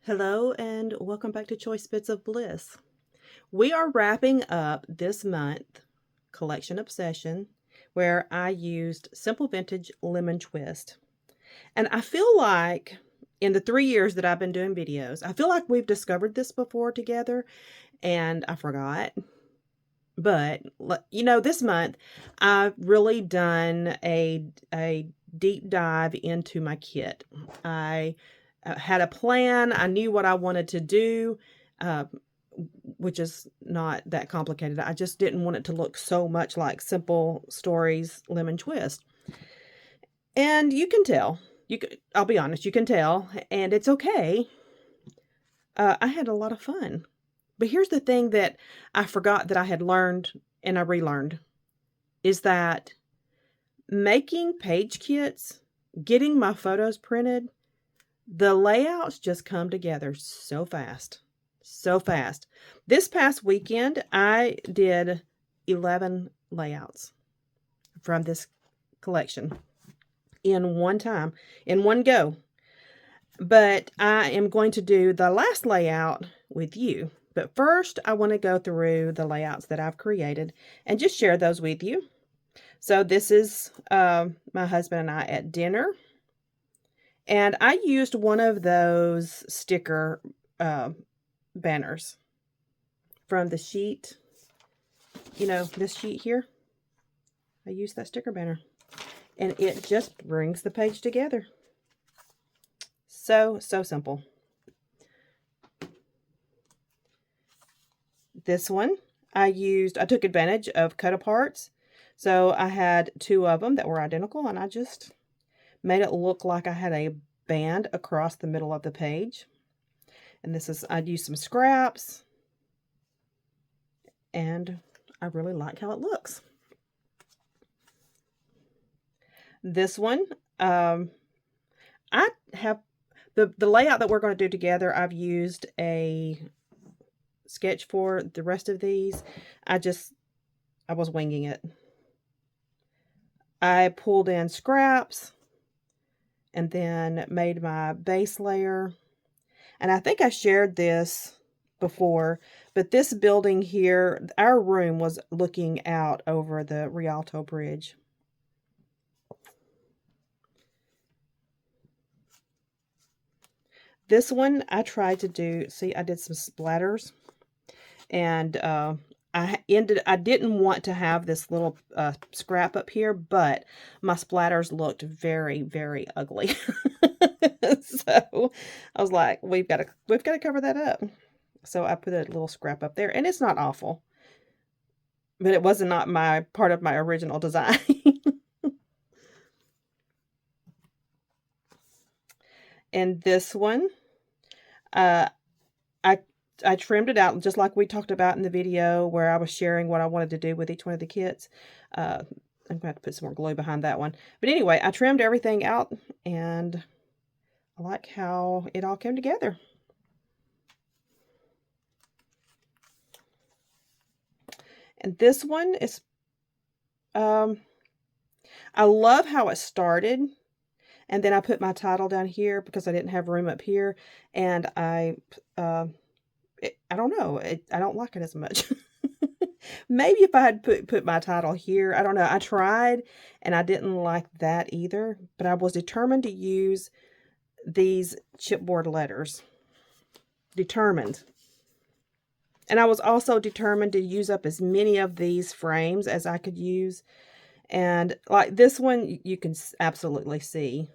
Hello and welcome back to Choice Bits of Bliss. We are wrapping up this month Collection Obsession where I used Simple Vintage Lemon Twist. And I feel like in the 3 years that I've been doing videos, I feel like we've discovered this before together and I forgot. But, this month I've really done a deep dive into my kit. I had a plan. I knew what I wanted to do, uh, which is not that complicated. I just didn't want it to look so much like Simple Stories Lemon Twist. And you can tell. I'll be honest, you can tell, and it's okay. I had a lot of fun. But here's the thing that I forgot that I had learned and I relearned is that making page kits, getting my photos printed, the layouts just come together so fast. So fast. This past weekend, I did 11 layouts from this collection in one time, in one go. But I am going to do the last layout with you. But first, I want to go through the layouts that I've created and just share those with you. So this is my husband and I at dinner. And I used one of those sticker banners from the sheet. You know, this sheet here. I used that sticker banner. And it just brings the page together. So simple. This one, I took advantage of cut-aparts. So I had two of them that were identical, and I just made it look like I had a band across the middle of the page. And I'd used some scraps, and I really like how it looks. This one, I have the layout that we're going to do together. I've used a sketch for the rest of these. I was winging it. I pulled in scraps and then made my base layer. And I think I shared this before, but this building here, our room was looking out over the Rialto Bridge. This one I tried to do, I did some splatters, and I didn't want to have this little scrap up here, but my splatters looked very, very ugly. So I was like, we've got to cover that up. So I put a little scrap up there, and it's not awful, but it wasn't not my part of my original design. And this one, I trimmed it out just like we talked about in the video where I was sharing what I wanted to do with each one of the kits. I'm going to have to put some more glue behind that one. But anyway, I trimmed everything out, and I like how it all came together. And this one is, I love how it started. And then I put my title down here because I didn't have room up here. And I don't know. I don't like it as much. Maybe if I had put my title here, I don't know. I tried and I didn't like that either. But I was determined to use these chipboard letters. Determined. And I was also determined to use up as many of these frames as I could use. And like this one, you can absolutely see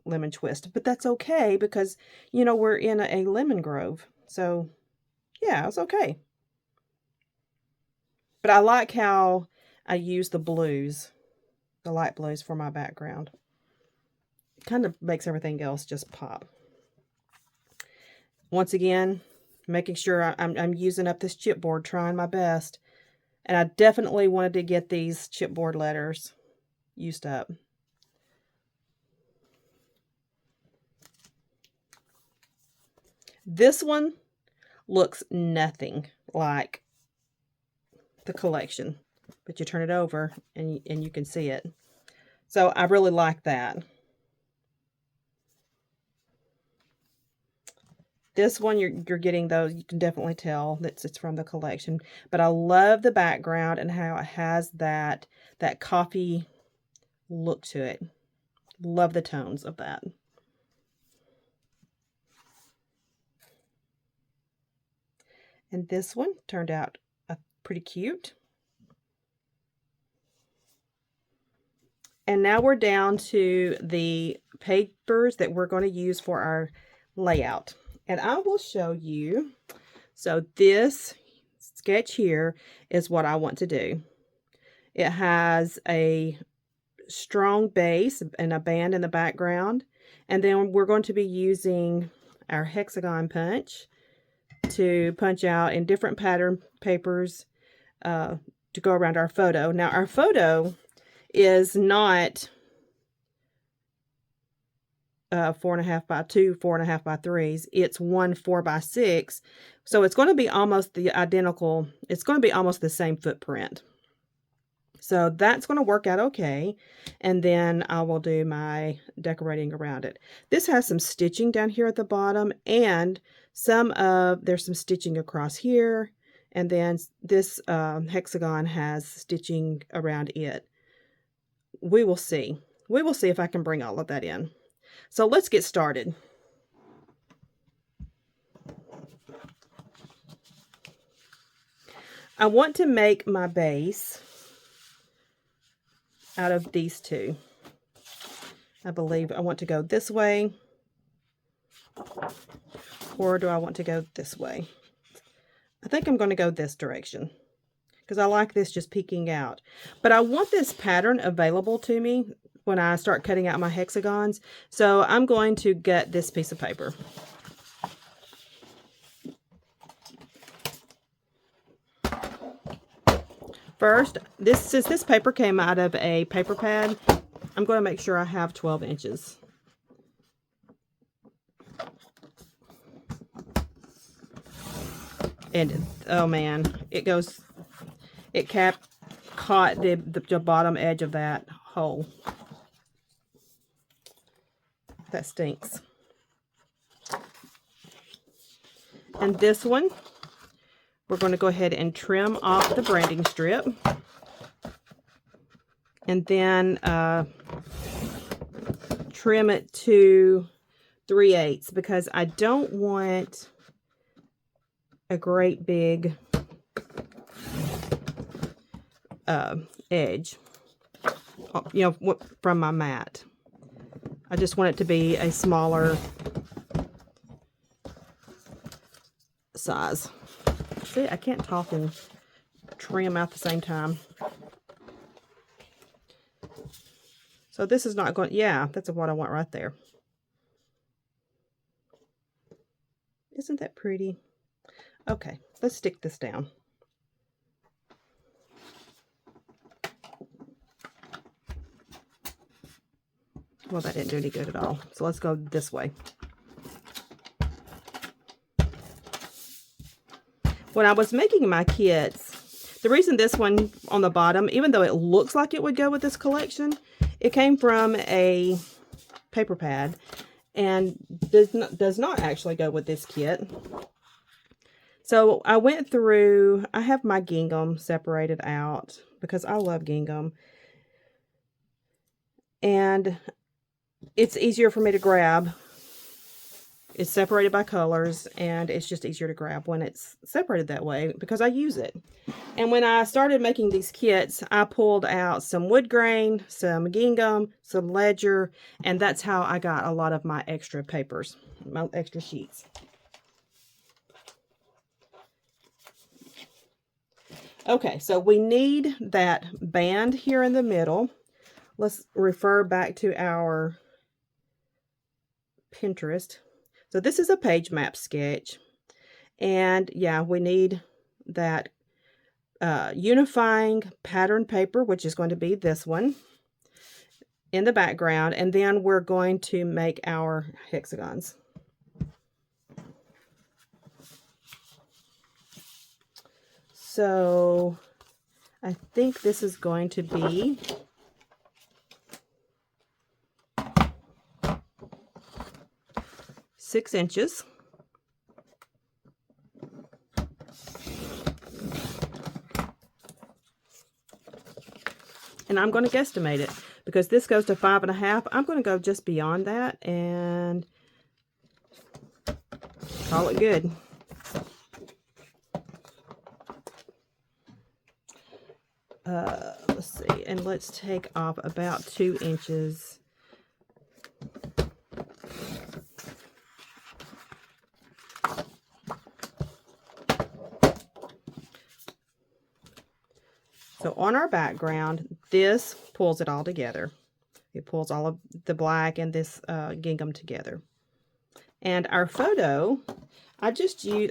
lemon twist. But that's okay because, you know, we're in a lemon grove. So, yeah, it's okay. But I like how I use the blues, the light blues for my background. It kind of makes everything else just pop. Once again, making sure I'm using up this chipboard, trying my best. And I definitely wanted to get these chipboard letters used up. This one looks nothing like the collection, but you turn it over and you can see it. So I really like that. This one, you're getting those. You can definitely tell that it's from the collection. But I love the background and how it has that coffee look to it. Love the tones of that. And this one turned out pretty cute. And now we're down to the papers that we're going to use for our layout. And I will show you. So this sketch here is what I want to do. It has a strong base and a band in the background. And then we're going to be using our hexagon punch to punch out in different pattern papers to go around our photo. Now our photo is not 4.5 by 2, 4.5 by 3s. It's 1 4 by 6. So it's going to be almost the identical. It's going to be almost the same footprint. So that's going to work out okay. And then I will do my decorating around it. This has some stitching down here at the bottom, and there's some stitching across here. And then this hexagon has stitching around it. We will see. We will see if I can bring all of that in. So let's get started. I want to make my base out of these two. I believe I want to go this way, or do I want to go this way? I think I'm going to go this direction because I like this just peeking out. But I want this pattern available to me when I start cutting out my hexagons. So I'm going to get this piece of paper. First, since this paper came out of a paper pad, I'm going to make sure I have 12 inches. And oh man, it caught the bottom edge of that hole. That stinks. And this one, we're going to go ahead and trim off the branding strip. And then trim it to 3/8 because I don't want a great big edge, you know, from my mat. I just want it to be a smaller size. See, I can't talk and trim out at the same time. So this is not going, yeah, that's what I want right there. Isn't that pretty? Okay, let's stick this down. Well, that didn't do any good at all. So let's go this way. When I was making my kits, the reason this one on the bottom, even though it looks like it would go with this collection, it came from a paper pad and does not actually go with this kit. So I went through, I have my gingham separated out because I love gingham. And it's easier for me to grab. It's separated by colors, and it's just easier to grab when it's separated that way because I use it. And when I started making these kits, I pulled out some wood grain, some gingham, some ledger, and that's how I got a lot of my extra papers, my extra sheets. Okay, so we need that band here in the middle. Let's refer back to our Pinterest. So this is a page map sketch. And yeah, we need that unifying pattern paper, which is going to be this one, in the background. And then we're going to make our hexagons. So I think this is going to be six inches. and I'm going to guesstimate it because this goes to 5.5. I'm going to go just beyond that and call it good. Let's see, and let's take off about 2 inches. So on our background, this pulls it all together. It pulls all of the black and this gingham together. And our photo, I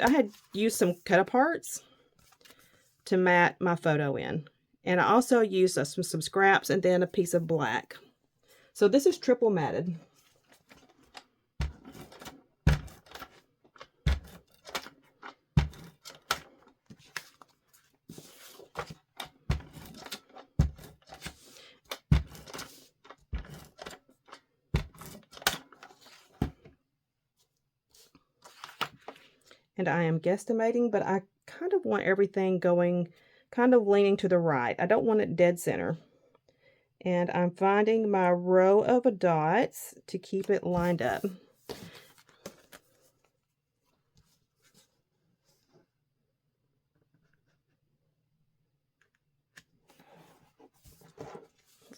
had used some cut aparts to mat my photo in. And I also used some scraps and then a piece of black. So this is triple matted. And I am guesstimating, but I kind of want everything going, kind of leaning to the right. I don't want it dead center. And I'm finding my row of dots to keep it lined up.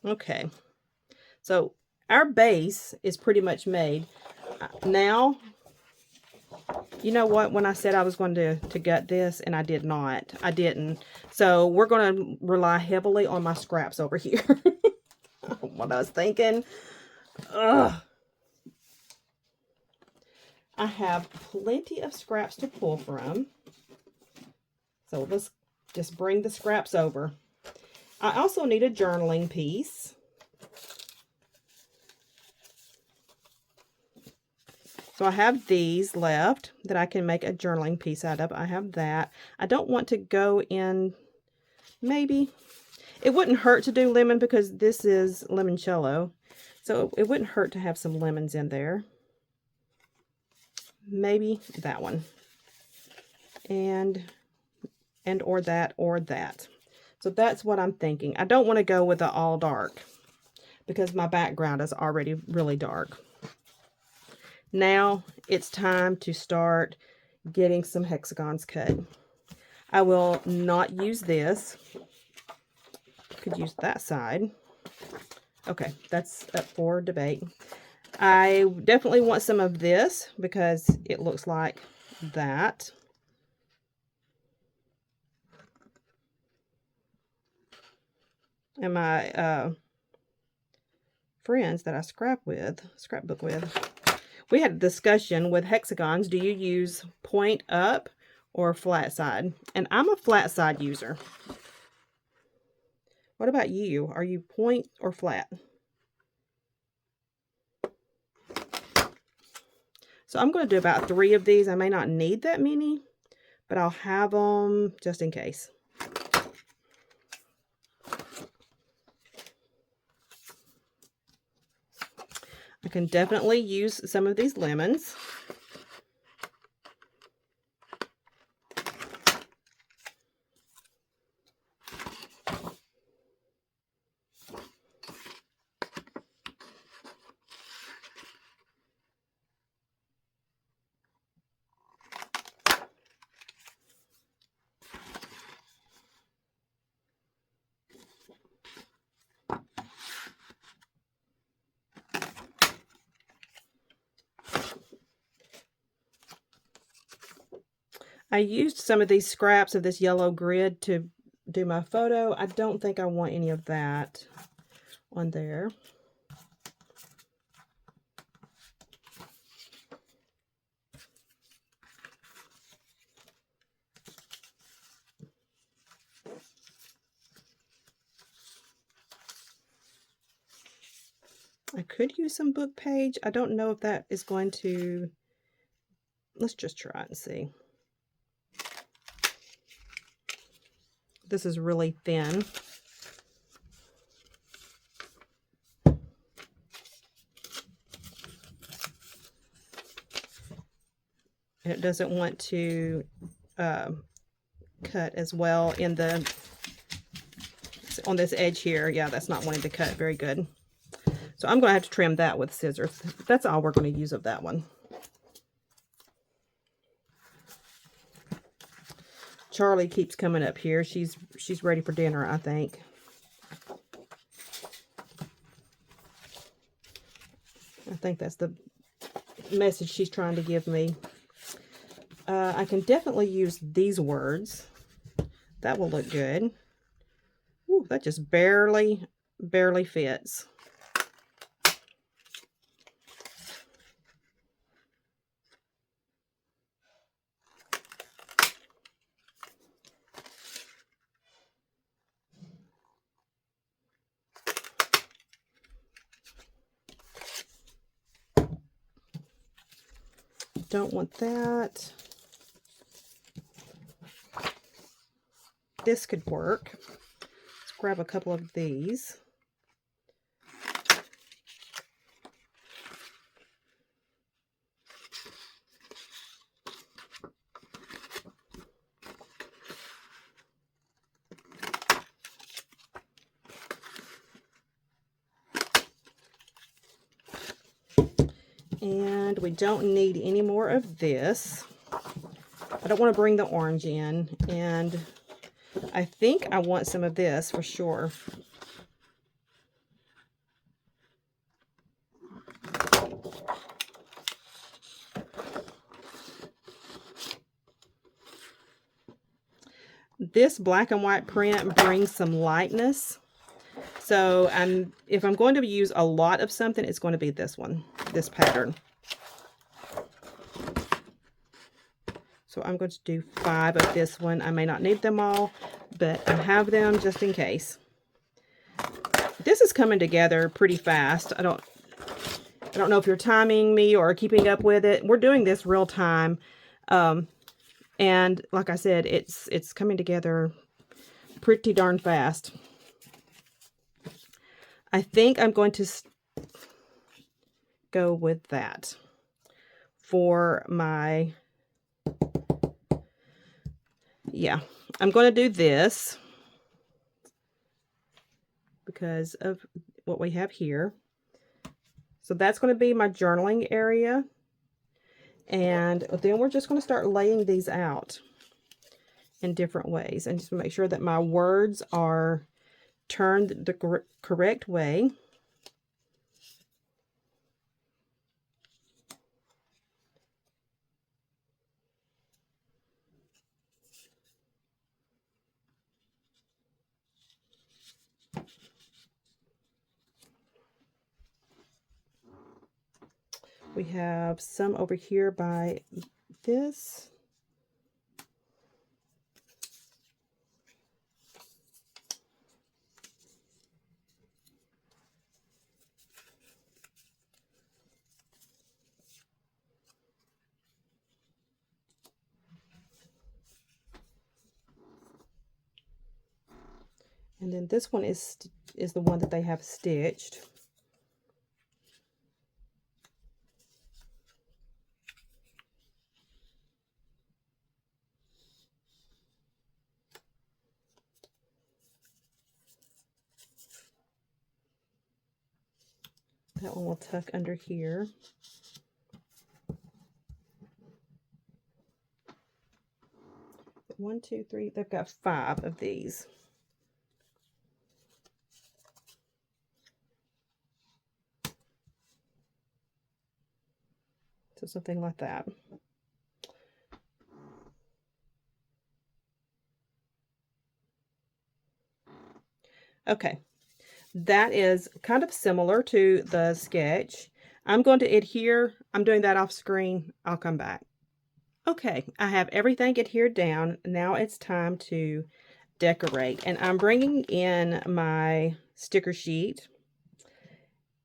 Okay, so our base is pretty much made. Now, you know what, when I said I was going to gut this, and I did not. I didn't. So we're going to rely heavily on my scraps over here. What I was thinking. Ugh. I have plenty of scraps to pull from. So let's just bring the scraps over. I also need a journaling piece. So I have these left that I can make a journaling piece out of. I have that. I don't want to go in, maybe. It wouldn't hurt to do lemon because this is limoncello. So it wouldn't hurt to have some lemons in there. Maybe that one. And or that or that. So that's what I'm thinking. I don't want to go with the all dark because my background is already really dark. Now it's time to start getting some hexagons cut. I will not use this. Could use that side. Okay, that's up for debate. I definitely want some of this because it looks like that. And my friends that I scrapbook with, we had a discussion with hexagons. Do you use point up or flat side? And I'm a flat side user. What about you? Are you point or flat? So I'm going to do about 3 of these. I may not need that many, but I'll have them just in case. I can definitely use some of these lemons. I used some of these scraps of this yellow grid to do my photo. I don't think I want any of that on there. I could use some book page. I don't know if that is going to... Let's just try it and see. This is really thin. And it doesn't want to cut as well in the on this edge here. Yeah, that's not wanting to cut very good. So I'm going to have to trim that with scissors. That's all we're going to use of that one. Charlie keeps coming up here. She's ready for dinner, I think. I think that's the message she's trying to give me. I can definitely use these words. That will look good. Ooh, that just barely fits. Don't want that. This could work. Let's grab a couple of these. And we don't need any more of this. I don't want to bring the orange in, and I think I want some of this for sure. This black and white print brings some lightness. So if I'm going to use a lot of something, it's going to be this one, this pattern. So I'm going to do 5 of this one. I may not need them all, but I have them just in case. This is coming together pretty fast. I don't know if you're timing me or keeping up with it. We're doing this real time. And like I said, it's coming together pretty darn fast. I think I'm going to go with that for my, yeah, I'm going to do this because of what we have here. So that's going to be my journaling area. And then we're just going to start laying these out in different ways. And just make sure that my words are turned the correct way. We have some over here by this. And then this one is the one that they have stitched. That one will tuck under here. One, two, three, they've got 5 of these. So something like that. Okay, that is kind of similar to the sketch. I'm going to adhere. I'm doing that off screen. I'll come back. Okay, I have everything adhered down. Now it's time to decorate. And I'm bringing in my sticker sheet.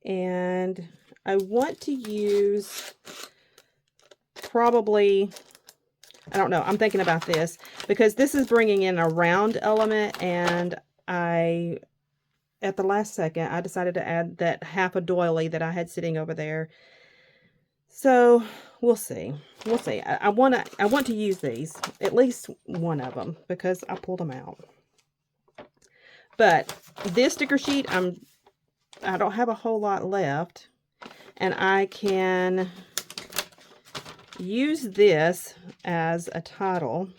And I want to use probably, I don't know, I'm thinking about this because this is bringing in a round element, and at the last second, I decided to add that half a doily that I had sitting over there. So we'll see. We'll see. I want to use these, at least one of them, because I pulled them out. But this sticker sheet, I don't have a whole lot left, and I can use this as a title.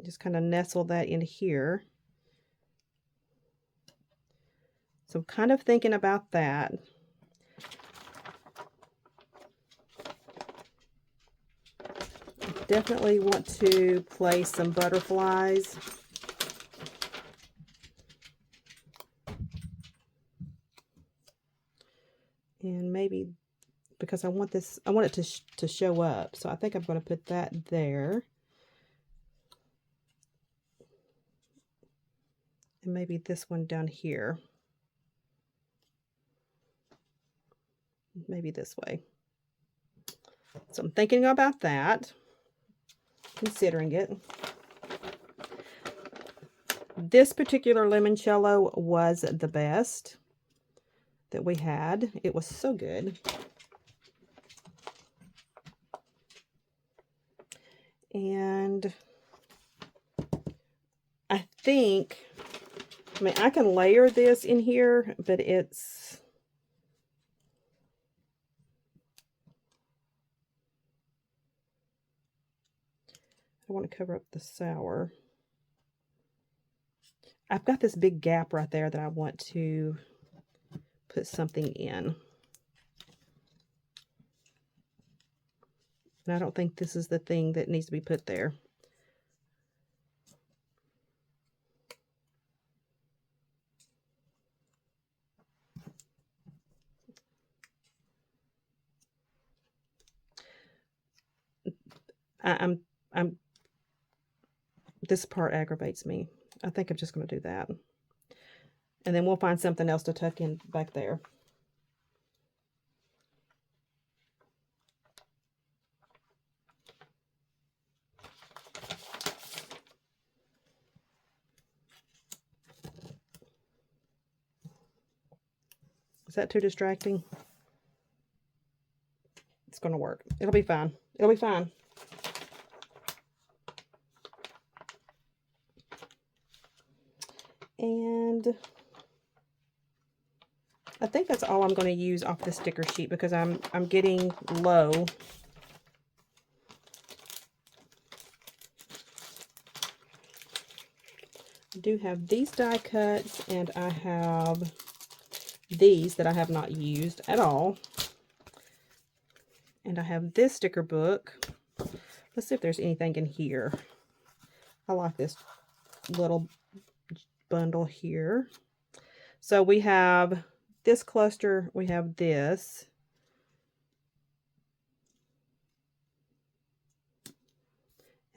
Just kind of nestle that in here. So I'm kind of thinking about that. Definitely want to place some butterflies. And maybe, because I want it to show up. So I think I'm going to put that there. And maybe this one down here. Maybe this way. So I'm thinking about that, considering it. This particular limoncello was the best that we had. It was so good. And I think, I mean, I can layer this in here, but it's, I want to cover up the sour. I've got this big gap right there that I want to put something in. And I don't think this is the thing that needs to be put there. This part aggravates me. I think I'm just going to do that. And then we'll find something else to tuck in back there. Is that too distracting? It's going to work. It'll be fine. It'll be fine. And I think that's all I'm going to use off the sticker sheet because I'm getting low. I do have these die cuts, and I have these that I have not used at all. And I have this sticker book. Let's see if there's anything in here. I like this little bundle here. So we have this cluster, we have this.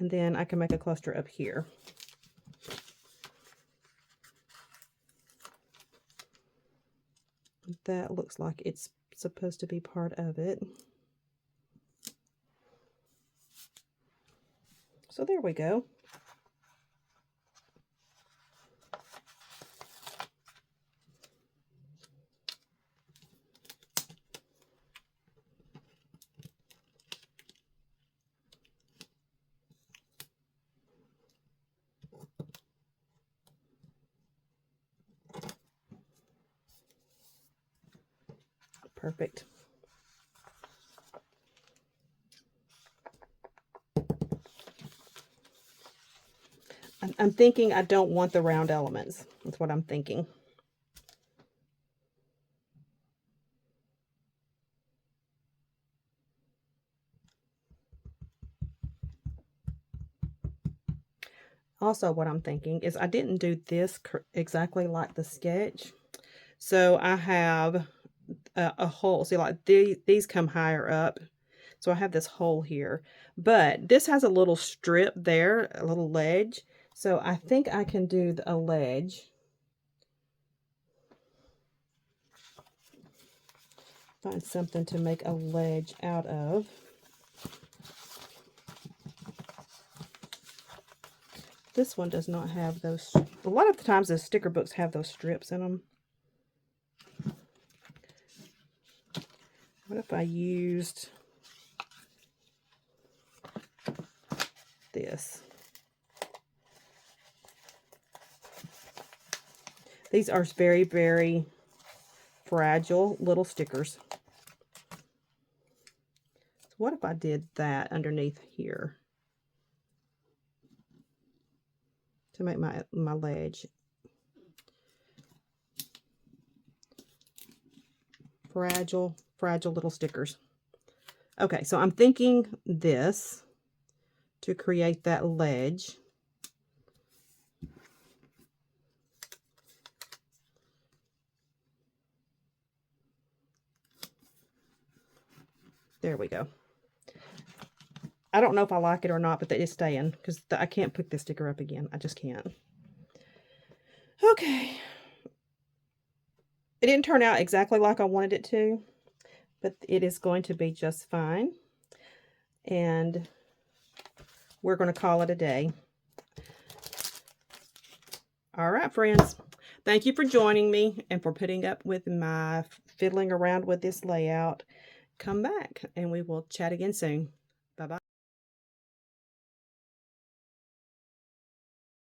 And then I can make a cluster up here. That looks like it's supposed to be part of it. So there we go. Perfect. I'm thinking I don't want the round elements. That's what I'm thinking. Also, what I'm thinking is I didn't do this exactly like the sketch. So I have a hole. See, like these come higher up. So I have this hole here. But this has a little strip there, a little ledge. So I think I can do a ledge. Find something to make a ledge out of. This one does not have those. A lot of the times the sticker books have those strips in them. What if I used this? These are very, very fragile little stickers. So what if I did that underneath here to make my ledge? Fragile, fragile little stickers. Okay, so I'm thinking this to create that ledge. There we go. I don't know if I like it or not, but that is staying because I can't pick this sticker up again. I just can't. Okay. It didn't turn out exactly like I wanted it to, but it is going to be just fine. And we're going to call it a day. All right, friends. Thank you for joining me and for putting up with my fiddling around with this layout. Come back and we will chat again soon.